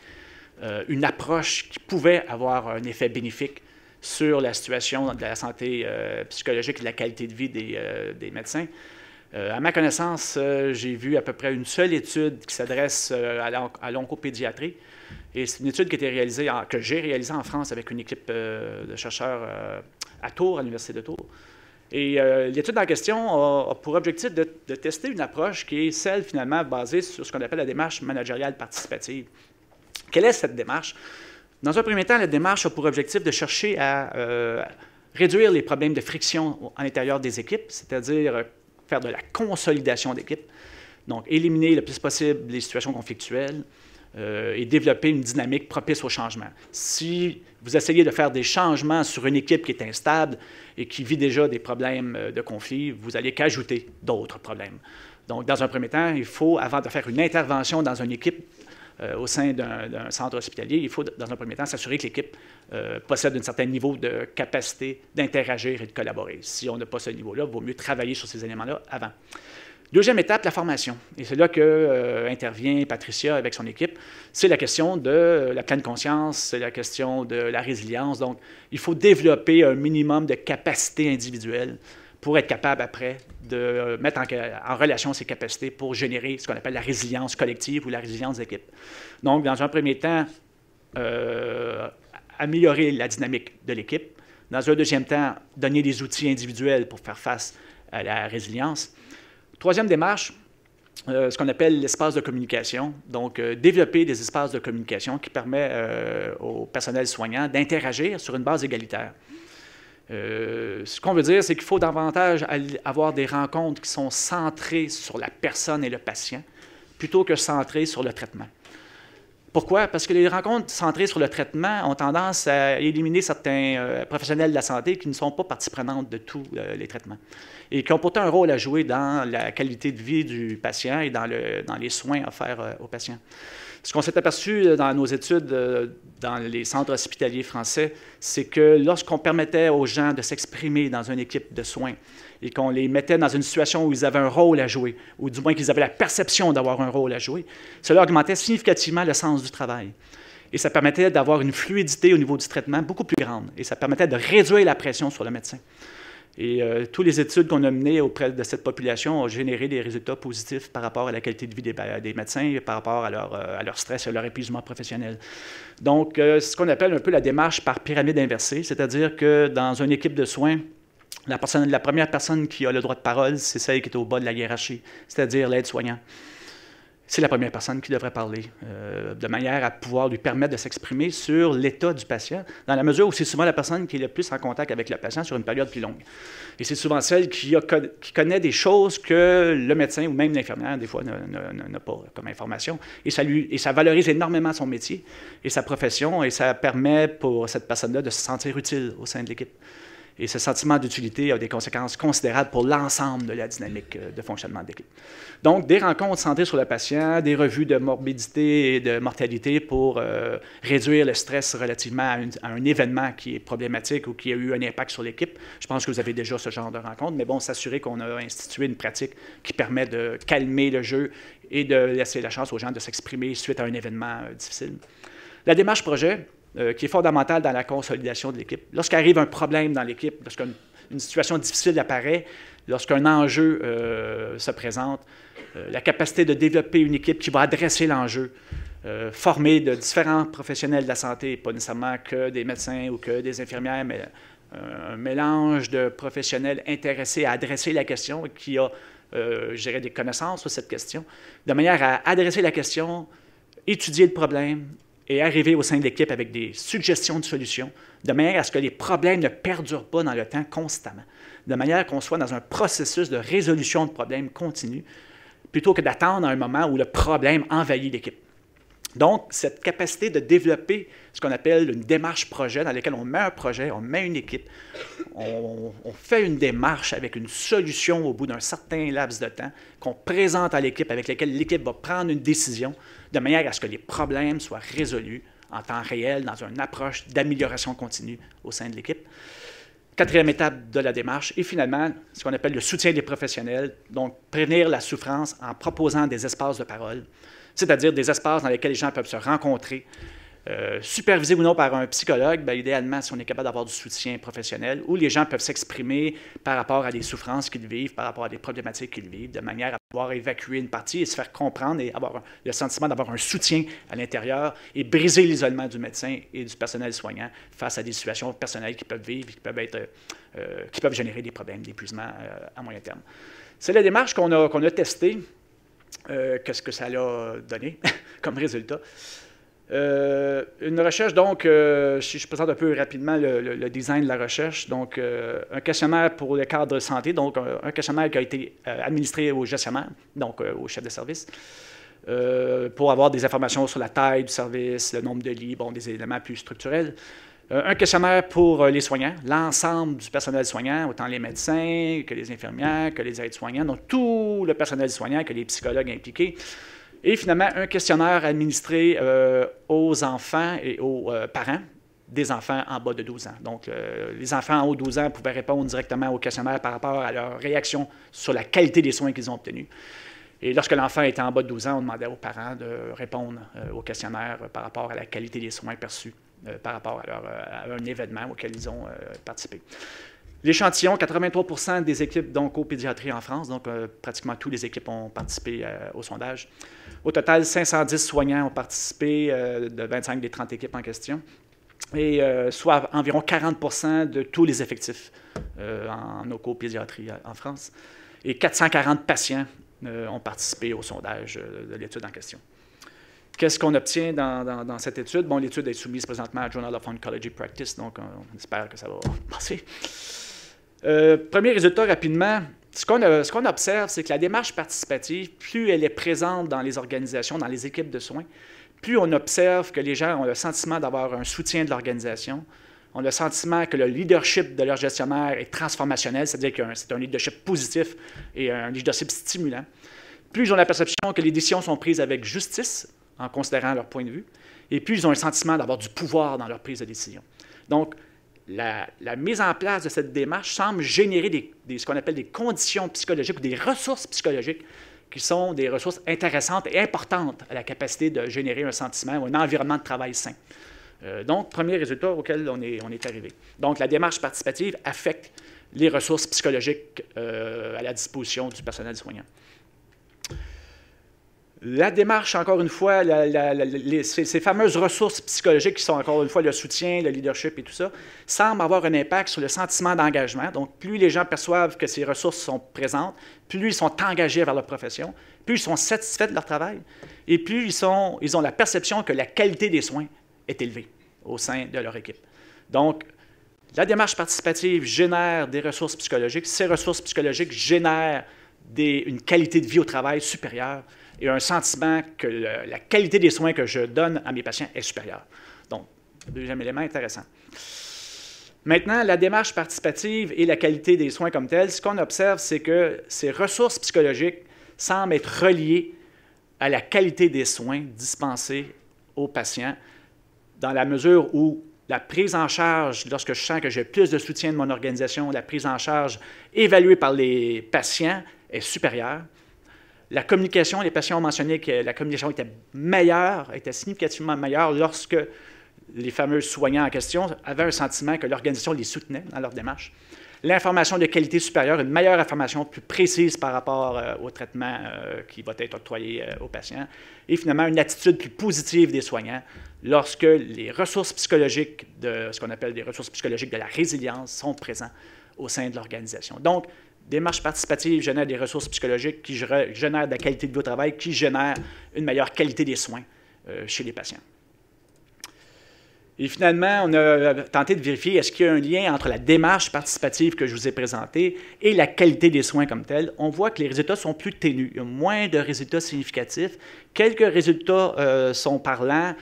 une approche qui pouvait avoir un effet bénéfique sur la situation de la santé psychologique et de la qualité de vie des médecins. À ma connaissance, j'ai vu à peu près une seule étude qui s'adresse à l'oncopédiatrie. Et c'est une étude qui a été réalisée que j'ai réalisée en France avec une équipe de chercheurs à Tours, à l'Université de Tours. Et l'étude en question a pour objectif de tester une approche qui est celle, finalement, basée sur ce qu'on appelle la démarche managériale participative. Quelle est cette démarche? Dans un premier temps, la démarche a pour objectif de chercher à réduire les problèmes de friction à l'intérieur des équipes, c'est-à-dire faire de la consolidation d'équipes, donc éliminer le plus possible les situations conflictuelles et développer une dynamique propice au changement. Si vous essayez de faire des changements sur une équipe qui est instable et qui vit déjà des problèmes de conflit, vous n'allez qu'ajouter d'autres problèmes. Donc, dans un premier temps, il faut, avant de faire une intervention dans une équipe, au sein d'un centre hospitalier, il faut, dans un premier temps, s'assurer que l'équipe possède un certain niveau de capacité d'interagir et de collaborer. Si on n'a pas ce niveau-là, il vaut mieux travailler sur ces éléments-là avant. Deuxième étape, la formation. Et c'est là qu'intervient Patricia avec son équipe. C'est la question de la pleine conscience, c'est la question de la résilience. Donc, il faut développer un minimum de capacité individuelle pour être capable, après, de mettre en relation ces capacités pour générer ce qu'on appelle la résilience collective ou la résilience d'équipe. Donc, dans un premier temps, améliorer la dynamique de l'équipe. Dans un deuxième temps, donner des outils individuels pour faire face à la résilience. Troisième démarche, ce qu'on appelle l'espace de communication. Donc, développer des espaces de communication qui permettent au personnel soignant d'interagir sur une base égalitaire. Ce qu'on veut dire, c'est qu'il faut davantage avoir des rencontres qui sont centrées sur la personne et le patient, plutôt que centrées sur le traitement. Pourquoi? Parce que les rencontres centrées sur le traitement ont tendance à éliminer certains professionnels de la santé qui ne sont pas partie prenante de tous les traitements et qui ont pourtant un rôle à jouer dans la qualité de vie du patient et dans les soins offerts aux patients. Ce qu'on s'est aperçu dans nos études dans les centres hospitaliers français, c'est que lorsqu'on permettait aux gens de s'exprimer dans une équipe de soins et qu'on les mettait dans une situation où ils avaient un rôle à jouer, ou du moins qu'ils avaient la perception d'avoir un rôle à jouer, cela augmentait significativement le sens du travail. Et ça permettait d'avoir une fluidité au niveau du traitement beaucoup plus grande. Et ça permettait de réduire la pression sur le médecin. Et toutes les études qu'on a menées auprès de cette population ont généré des résultats positifs par rapport à la qualité de vie des médecins et par rapport à leur stress et à leur épuisement professionnel. Donc, c'est ce qu'on appelle un peu la démarche par pyramide inversée, c'est-à-dire que dans une équipe de soins, la première personne qui a le droit de parole, c'est celle qui est au bas de la hiérarchie, c'est-à-dire l'aide-soignant. C'est la première personne qui devrait parler, de manière à pouvoir lui permettre de s'exprimer sur l'état du patient, dans la mesure où c'est souvent la personne qui est le plus en contact avec le patient sur une période plus longue. Et c'est souvent celle qui connaît des choses que le médecin ou même l'infirmière, des fois, n'a pas comme information. Et ça valorise énormément son métier et sa profession, et ça permet pour cette personne-là de se sentir utile au sein de l'équipe. Et ce sentiment d'utilité a des conséquences considérables pour l'ensemble de la dynamique de fonctionnement de l'équipe. Donc, des rencontres centrées sur le patient, des revues de morbidité et de mortalité pour réduire le stress relativement à un événement qui est problématique ou qui a eu un impact sur l'équipe. Je pense que vous avez déjà ce genre de rencontres, mais bon, s'assurer qu'on a institué une pratique qui permet de calmer le jeu et de laisser la chance aux gens de s'exprimer suite à un événement difficile. La démarche projet. qui est fondamentale dans la consolidation de l'équipe. Lorsqu'arrive un problème dans l'équipe, lorsqu'une situation difficile apparaît, lorsqu'un enjeu se présente, la capacité de développer une équipe qui va adresser l'enjeu, formée de différents professionnels de la santé, pas nécessairement que des médecins ou que des infirmières, mais un mélange de professionnels intéressés à adresser la question et qui a, je dirais, des connaissances sur cette question, de manière à adresser la question, étudier le problème et arriver au sein de l'équipe avec des suggestions de solutions, de manière à ce que les problèmes ne perdurent pas dans le temps constamment, de manière qu'on soit dans un processus de résolution de problèmes continu, plutôt que d'attendre un moment où le problème envahit l'équipe. Donc, cette capacité de développer ce qu'on appelle une démarche projet, dans laquelle on met un projet, on met une équipe, on fait une démarche avec une solution au bout d'un certain laps de temps qu'on présente à l'équipe, avec laquelle l'équipe va prendre une décision, de manière à ce que les problèmes soient résolus en temps réel, dans une approche d'amélioration continue au sein de l'équipe. Quatrième étape de la démarche, et finalement, ce qu'on appelle le soutien des professionnels, donc prévenir la souffrance en proposant des espaces de parole, c'est-à-dire des espaces dans lesquels les gens peuvent se rencontrer, supervisés ou non par un psychologue, bien, idéalement, si on est capable d'avoir du soutien professionnel, où les gens peuvent s'exprimer par rapport à des souffrances qu'ils vivent, par rapport à des problématiques qu'ils vivent, de manière à pouvoir évacuer une partie et se faire comprendre et avoir le sentiment d'avoir un soutien à l'intérieur et briser l'isolement du médecin et du personnel soignant face à des situations personnelles qui peuvent vivre et qui peuvent générer des problèmes d'épuisement à moyen terme. C'est la démarche qu'on a testée. Qu'est-ce que ça a donné comme résultat? Une recherche, donc, si je présente un peu rapidement le design de la recherche, donc un questionnaire pour les cadres de santé, donc un questionnaire qui a été administré au gestionnaire, donc au chef de service, pour avoir des informations sur la taille du service, le nombre de lits, bon, des éléments plus structurels. Un questionnaire pour les soignants, l'ensemble du personnel soignant, autant les médecins que les infirmières, que les aides-soignants, donc tout le personnel soignant, que les psychologues impliqués. Et finalement, un questionnaire administré aux enfants et aux parents des enfants en bas de 12 ans. Donc, les enfants en haut de 12 ans pouvaient répondre directement au questionnaire par rapport à leur réaction sur la qualité des soins qu'ils ont obtenus. Et lorsque l'enfant était en bas de 12 ans, on demandait aux parents de répondre au questionnaire par rapport à la qualité des soins perçus, par rapport à un événement auquel ils ont participé. L'échantillon, 83% des équipes d'oncopédiatrie en France, donc pratiquement toutes les équipes ont participé au sondage. Au total, 510 soignants ont participé de 25 des 30 équipes en question, et soit environ 40% de tous les effectifs en oncopédiatrie en France. Et 440 patients ont participé au sondage de l'étude en question. Qu'est-ce qu'on obtient dans cette étude? Bon, l'étude est soumise présentement à Journal of Oncology Practice, donc on espère que ça va passer. Premier résultat rapidement, ce qu'on observe, c'est que la démarche participative, plus elle est présente dans les organisations, dans les équipes de soins, plus on observe que les gens ont le sentiment d'avoir un soutien de l'organisation, ont le sentiment que le leadership de leur gestionnaire est transformationnel, c'est-à-dire que c'est un leadership positif et un leadership stimulant. Plus ils ont la perception que les décisions sont prises avec justice, en considérant leur point de vue, et plus ils ont un sentiment d'avoir du pouvoir dans leur prise de décision. Donc, la mise en place de cette démarche semble générer ce qu'on appelle des conditions psychologiques ou des ressources psychologiques qui sont des ressources intéressantes et importantes à la capacité de générer un sentiment ou un environnement de travail sain. Donc, premier résultat auquel on est arrivé. Donc, la démarche participative affecte les ressources psychologiques à la disposition du personnel soignant. La démarche, encore une fois, ces fameuses ressources psychologiques qui sont encore une fois le soutien, le leadership et tout ça, semblent avoir un impact sur le sentiment d'engagement. Donc, plus les gens perçoivent que ces ressources sont présentes, plus ils sont engagés vers leur profession, plus ils sont satisfaits de leur travail, et plus ils ont la perception que la qualité des soins est élevée au sein de leur équipe. Donc, la démarche participative génère des ressources psychologiques. Ces ressources psychologiques génèrent une qualité de vie au travail supérieure et un sentiment que la qualité des soins que je donne à mes patients est supérieure. Donc, deuxième élément intéressant. Maintenant, la démarche participative et la qualité des soins comme telle, ce qu'on observe, c'est que ces ressources psychologiques semblent être reliées à la qualité des soins dispensés aux patients, dans la mesure où la prise en charge, lorsque je sens que j'ai plus de soutien de mon organisation, la prise en charge évaluée par les patients est supérieure. La communication, les patients ont mentionné que la communication était meilleure, était significativement meilleure lorsque les fameux soignants en question avaient un sentiment que l'organisation les soutenait dans leur démarche. L'information de qualité supérieure, une meilleure information plus précise par rapport au traitement qui va être octroyé aux patients. Et finalement, une attitude plus positive des soignants lorsque les ressources psychologiques, ce qu'on appelle des ressources psychologiques de la résilience, sont présentes au sein de l'organisation. Donc, démarche participative génère des ressources psychologiques qui génèrent de la qualité de vie au travail, qui génèrent une meilleure qualité des soins chez les patients. Et finalement, on a tenté de vérifier est-ce qu'il y a un lien entre la démarche participative que je vous ai présentée et la qualité des soins comme telle. On voit que les résultats sont plus ténus. Il y a moins de résultats significatifs. Quelques résultats sont parlants.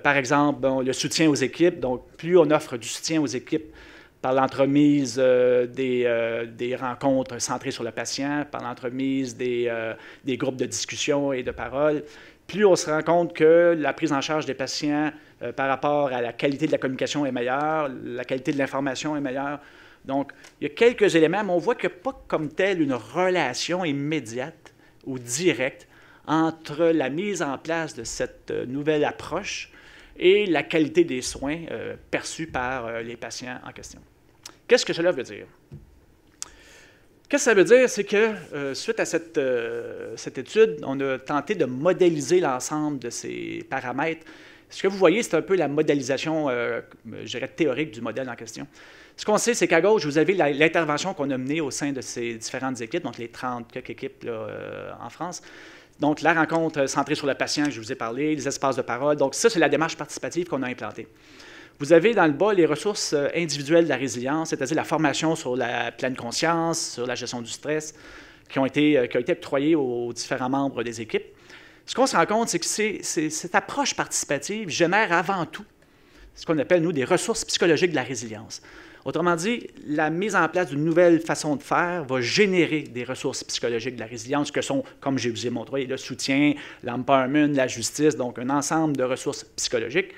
Par exemple, bon, le soutien aux équipes. Donc, plus on offre du soutien aux équipes par l'entremise des rencontres centrées sur le patient, par l'entremise des groupes de discussion et de parole, plus on se rend compte que la prise en charge des patients par rapport à la qualité de la communication est meilleure, la qualité de l'information est meilleure. Donc, il y a quelques éléments, mais on voit qu'il n'y a pas comme telle une relation immédiate ou directe entre la mise en place de cette nouvelle approche et la qualité des soins perçus par les patients en question. Qu'est-ce que cela veut dire? Qu'est-ce que ça veut dire? C'est que suite à cette étude, on a tenté de modéliser l'ensemble de ces paramètres. Ce que vous voyez, c'est un peu la modélisation, je dirais, théorique du modèle en question. Ce qu'on sait, c'est qu'à gauche, vous avez l'intervention qu'on a menée au sein de ces différentes équipes, donc les 30 quelques équipes là, en France. Donc, la rencontre centrée sur le patient que je vous ai parlé, les espaces de parole. Donc, ça, c'est la démarche participative qu'on a implantée. Vous avez dans le bas les ressources individuelles de la résilience, c'est-à-dire la formation sur la pleine conscience, sur la gestion du stress, qui ont été octroyées aux différents membres des équipes. Ce qu'on se rend compte, c'est que cette approche participative génère avant tout ce qu'on appelle, nous, des ressources psychologiques de la résilience. Autrement dit, la mise en place d'une nouvelle façon de faire va générer des ressources psychologiques de la résilience, que sont, comme je vous ai montré, le soutien, l'empowerment, la justice, donc un ensemble de ressources psychologiques.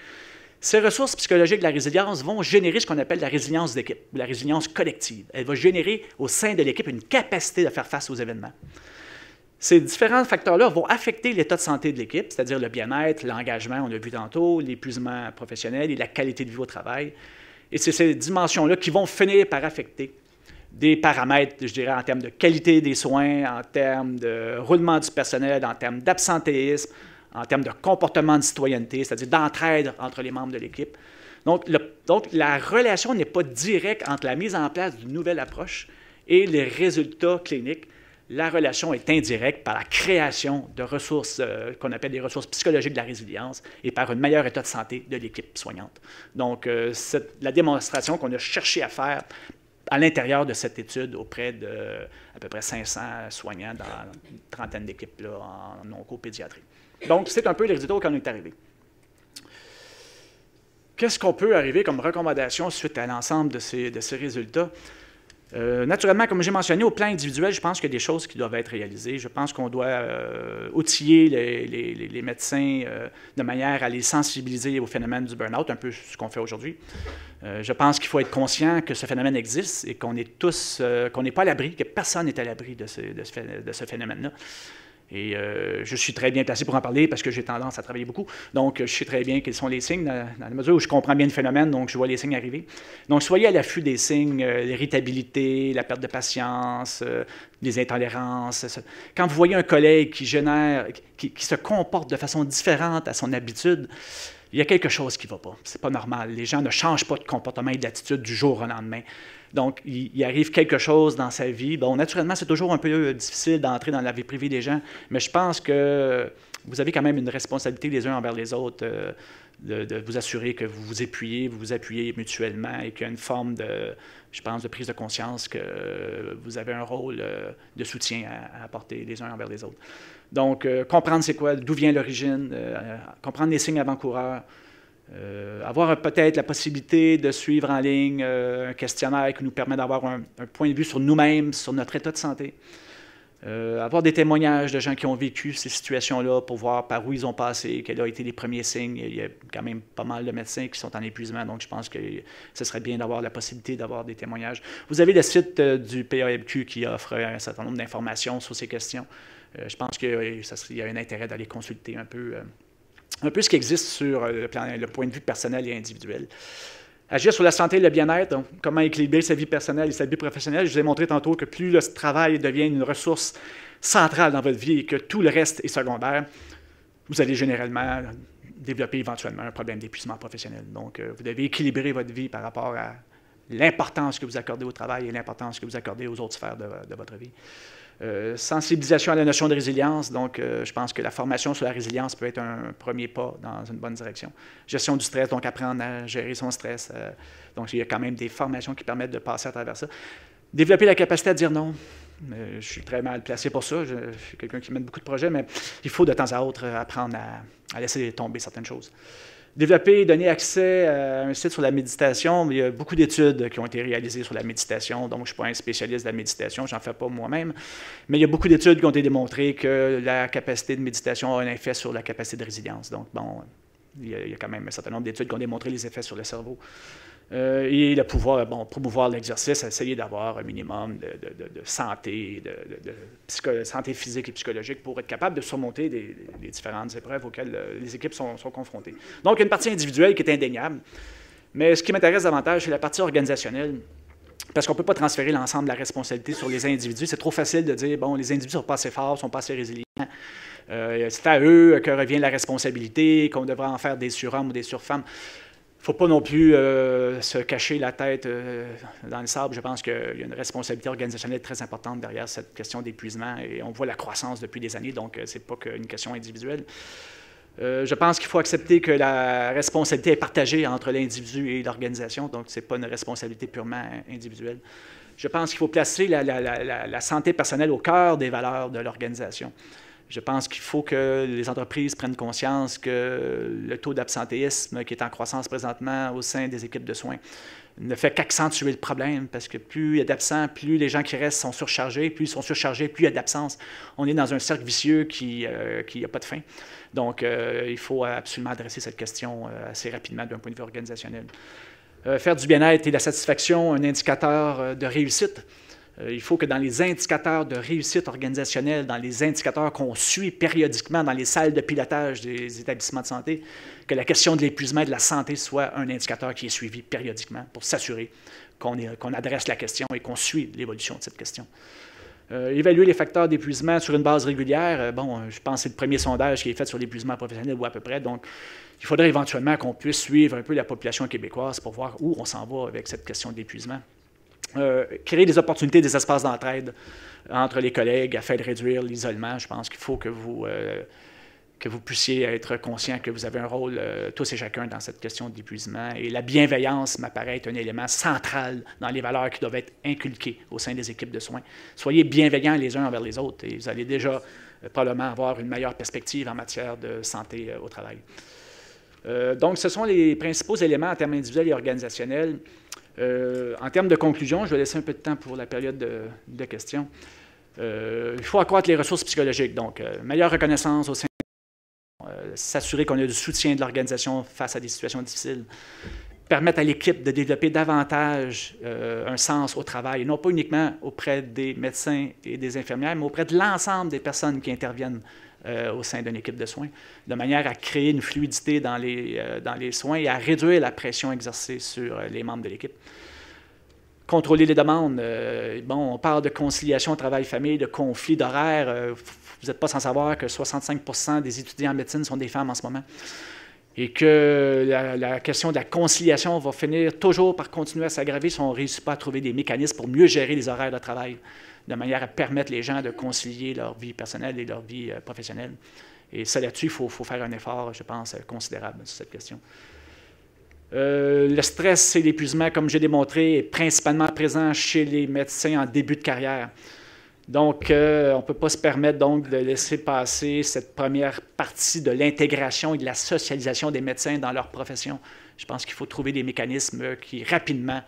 Ces ressources psychologiques de la résilience vont générer ce qu'on appelle la résilience d'équipe, ou la résilience collective. Elle va générer au sein de l'équipe une capacité de faire face aux événements. Ces différents facteurs-là vont affecter l'état de santé de l'équipe, c'est-à-dire le bien-être, l'engagement, on l'a vu tantôt, l'épuisement professionnel et la qualité de vie au travail. Et c'est ces dimensions-là qui vont finir par affecter des paramètres, je dirais, en termes de qualité des soins, en termes de roulement du personnel, en termes d'absentéisme, en termes de comportement de citoyenneté, c'est-à-dire d'entraide entre les membres de l'équipe. Donc, la relation n'est pas directe entre la mise en place d'une nouvelle approche et les résultats cliniques. La relation est indirecte par la création de ressources qu'on appelle des ressources psychologiques de la résilience et par un meilleur état de santé de l'équipe soignante. Donc, c'est la démonstration qu'on a cherché à faire à l'intérieur de cette étude auprès de à peu près 500 soignants dans une trentaine d'équipes en oncopédiatrie. Donc, c'est un peu les résultats auxquels on est arrivé. Qu'est-ce qu'on peut arriver comme recommandation suite à l'ensemble de ces résultats? Naturellement, comme j'ai mentionné, au plan individuel, je pense qu'il y a des choses qui doivent être réalisées. Je pense qu'on doit outiller les médecins de manière à les sensibiliser au phénomène du burn-out, un peu ce qu'on fait aujourd'hui. Je pense qu'il faut être conscient que ce phénomène existe et qu'on est tous, qu'on n'est pas à l'abri, que personne n'est à l'abri de ce phénomène-là. Et je suis très bien placé pour en parler parce que j'ai tendance à travailler beaucoup. Donc, je sais très bien quels sont les signes dans la mesure où je comprends bien le phénomène, donc je vois les signes arriver. Donc, soyez à l'affût des signes, l'irritabilité, la perte de patience, les intolérances. Quand vous voyez un collègue qui se comporte de façon différente à son habitude, il y a quelque chose qui ne va pas. Ce n'est pas normal. Les gens ne changent pas de comportement et d'attitude du jour au lendemain. Donc, il arrive quelque chose dans sa vie. Bon, naturellement, c'est toujours un peu difficile d'entrer dans la vie privée des gens, mais je pense que vous avez quand même une responsabilité les uns envers les autres de vous assurer que vous vous appuyez mutuellement et qu'il y a une forme je pense, de prise de conscience que vous avez un rôle de soutien à apporter les uns envers les autres. Donc, comprendre c'est quoi, d'où vient l'origine, comprendre les signes avant-coureurs, avoir peut-être la possibilité de suivre en ligne un questionnaire qui nous permet d'avoir un point de vue sur nous-mêmes, sur notre état de santé. Avoir des témoignages de gens qui ont vécu ces situations-là pour voir par où ils ont passé, quels ont été les premiers signes. Il y a quand même pas mal de médecins qui sont en épuisement, donc je pense que ce serait bien d'avoir la possibilité d'avoir des témoignages. Vous avez le site du PAMQ qui offre un certain nombre d'informations sur ces questions. Je pense qu'il y a un intérêt d'aller consulter un peu un peu ce qui existe sur le point de vue personnel et individuel. Agir sur la santé et le bien-être, donc comment équilibrer sa vie personnelle et sa vie professionnelle. Je vous ai montré tantôt que plus le travail devient une ressource centrale dans votre vie et que tout le reste est secondaire, vous allez généralement développer éventuellement un problème d'épuisement professionnel. Donc, vous devez équilibrer votre vie par rapport à l'importance que vous accordez au travail et l'importance que vous accordez aux autres sphères de votre vie. Sensibilisation à la notion de résilience. Donc, je pense que la formation sur la résilience peut être un premier pas dans une bonne direction. Gestion du stress, donc apprendre à gérer son stress. Donc, il y a quand même des formations qui permettent de passer à travers ça. Développer la capacité à dire non. Je suis très mal placé pour ça. Je suis quelqu'un qui mène beaucoup de projets, mais il faut de temps à autre apprendre à laisser tomber certaines choses. Développer et donner accès à un site sur la méditation. Il y a beaucoup d'études qui ont été réalisées sur la méditation, donc je ne suis pas un spécialiste de la méditation, je n'en fais pas moi-même, mais il y a beaucoup d'études qui ont été démontrées que la capacité de méditation a un effet sur la capacité de résilience. Donc, bon, il y a quand même un certain nombre d'études qui ont démontré les effets sur le cerveau. Et le pouvoir, bon, promouvoir l'exercice, essayer d'avoir un minimum de santé, santé physique et psychologique pour être capable de surmonter les différentes épreuves auxquelles les équipes sont confrontées. Donc, il y a une partie individuelle qui est indéniable, mais ce qui m'intéresse davantage, c'est la partie organisationnelle, parce qu'on ne peut pas transférer l'ensemble de la responsabilité sur les individus. C'est trop facile de dire, bon, les individus ne sont pas assez forts, ne sont pas assez résilients. C'est à eux que revient la responsabilité, qu'on devrait en faire des surhommes ou des surfemmes. Il ne faut pas non plus se cacher la tête dans le sable. Je pense qu'il y a une responsabilité organisationnelle très importante derrière cette question d'épuisement et on voit la croissance depuis des années, donc ce n'est pas qu'une question individuelle. Je pense qu'il faut accepter que la responsabilité est partagée entre l'individu et l'organisation, donc ce n'est pas une responsabilité purement individuelle. Je pense qu'il faut placer la santé personnelle au cœur des valeurs de l'organisation. Je pense qu'il faut que les entreprises prennent conscience que le taux d'absentéisme qui est en croissance présentement au sein des équipes de soins ne fait qu'accentuer le problème parce que plus il y a d'absents, plus les gens qui restent sont surchargés, plus ils sont surchargés, plus il y a d'absence. On est dans un cercle vicieux qui n'a pas de fin. Donc, il faut absolument adresser cette question assez rapidement d'un point de vue organisationnel. Faire du bien-être et de la satisfaction un indicateur de réussite. Il faut que dans les indicateurs de réussite organisationnelle, dans les indicateurs qu'on suit périodiquement dans les salles de pilotage des établissements de santé, que la question de l'épuisement et de la santé soit un indicateur qui est suivi périodiquement pour s'assurer qu'on adresse la question et qu'on suit l'évolution de cette question. Évaluer les facteurs d'épuisement sur une base régulière. Bon, je pense que c'est le premier sondage qui est fait sur l'épuisement professionnel ou à peu près. Donc, il faudrait éventuellement qu'on puisse suivre un peu la population québécoise pour voir où on s'en va avec cette question de l'épuisement. Créer des opportunités, des espaces d'entraide entre les collègues afin de réduire l'isolement. Je pense qu'il faut que vous puissiez être conscient que vous avez un rôle, tous et chacun, dans cette question d'épuisement. Et la bienveillance m'apparaît être un élément central dans les valeurs qui doivent être inculquées au sein des équipes de soins. Soyez bienveillants les uns envers les autres et vous allez déjà probablement avoir une meilleure perspective en matière de santé au travail. Donc, ce sont les principaux éléments en termes individuels et organisationnels. En termes de conclusion, je vais laisser un peu de temps pour la période de questions. Il faut accroître les ressources psychologiques, donc meilleure reconnaissance au sein s'assurer qu'on a du soutien de l'organisation face à des situations difficiles, permettre à l'équipe de développer davantage un sens au travail, non pas uniquement auprès des médecins et des infirmières, mais auprès de l'ensemble des personnes qui interviennent au sein d'une équipe de soins, de manière à créer une fluidité dans les soins et à réduire la pression exercée sur les membres de l'équipe. Contrôler les demandes. Bon, on parle de conciliation travail-famille, de conflits d'horaires. Vous n'êtes pas sans savoir que 65% des étudiants en médecine sont des femmes en ce moment. Et que la question de la conciliation va finir toujours par continuer à s'aggraver si on ne réussit pas à trouver des mécanismes pour mieux gérer les horaires de travail, de manière à permettre les gens de concilier leur vie personnelle et leur vie professionnelle. Et ça, là-dessus, il faut faire un effort, je pense, considérable sur cette question. Le stress et l'épuisement, comme j'ai démontré, est principalement présent chez les médecins en début de carrière. Donc, on ne peut pas se permettre donc de laisser passer cette première partie de l'intégration et de la socialisation des médecins dans leur profession. Je pense qu'il faut trouver des mécanismes qui rapidement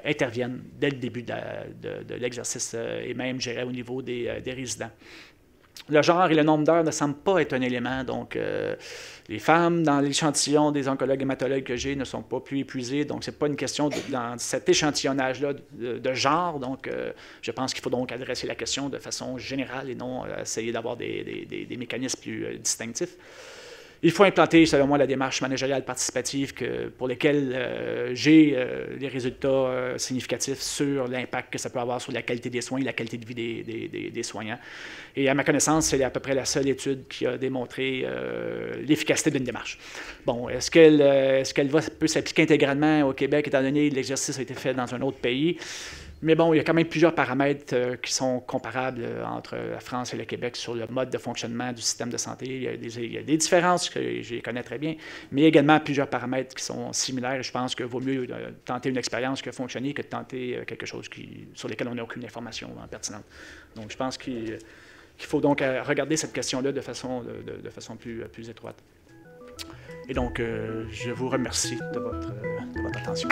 interviennent dès le début de l'exercice et même, je dirais, au niveau des résidents. Le genre et le nombre d'heures ne semblent pas être un élément. Donc, les femmes, dans l'échantillon des oncologues hématologues que j'ai, ne sont pas plus épuisées. Donc, ce n'est pas une question dans cet échantillonnage-là de genre. Donc, je pense qu'il faut donc adresser la question de façon générale et non essayer d'avoir des mécanismes plus distinctifs. Il faut implanter, selon moi, la démarche managériale participative pour laquelle j'ai des résultats significatifs sur l'impact que ça peut avoir sur la qualité des soins et la qualité de vie des soignants. Et à ma connaissance, c'est à peu près la seule étude qui a démontré l'efficacité d'une démarche. Bon, est-ce qu'elle peut s'appliquer intégralement au Québec, étant donné que l'exercice a été fait dans un autre pays? Mais bon, il y a quand même plusieurs paramètres qui sont comparables entre la France et le Québec sur le mode de fonctionnement du système de santé. Il y a des différences que je les connais très bien, mais également plusieurs paramètres qui sont similaires. Et je pense qu'il vaut mieux tenter une expérience qui a fonctionné que de tenter quelque chose sur lequel on n'a aucune information pertinente. Donc, je pense qu'il faut donc regarder cette question-là de façon plus étroite. Et donc, je vous remercie de votre attention.